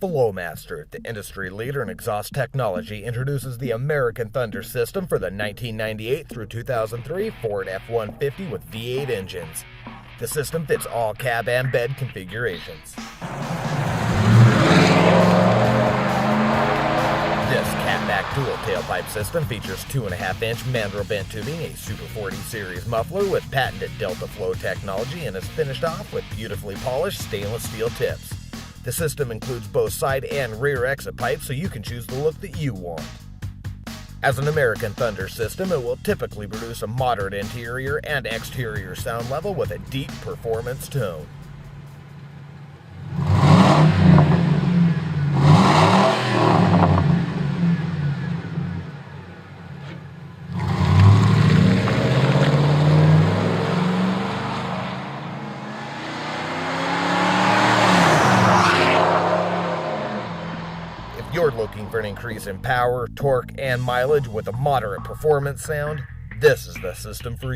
Flowmaster, the industry leader in exhaust technology, introduces the American Thunder system for the 1998 through 2003 Ford F-150 with V8 engines. The system fits all cab and bed configurations. This catback dual tailpipe system features 2.5-inch mandrel bent tubing, a Super 40 series muffler with patented Delta Flow technology, and is finished off with beautifully polished stainless steel tips. The system includes both side and rear exit pipes, so you can choose the look that you want. As an American Thunder system, it will typically produce a moderate interior and exterior sound level with a deep performance tone. If you're looking for an increase in power, torque, and mileage with a moderate performance sound, this is the system for you.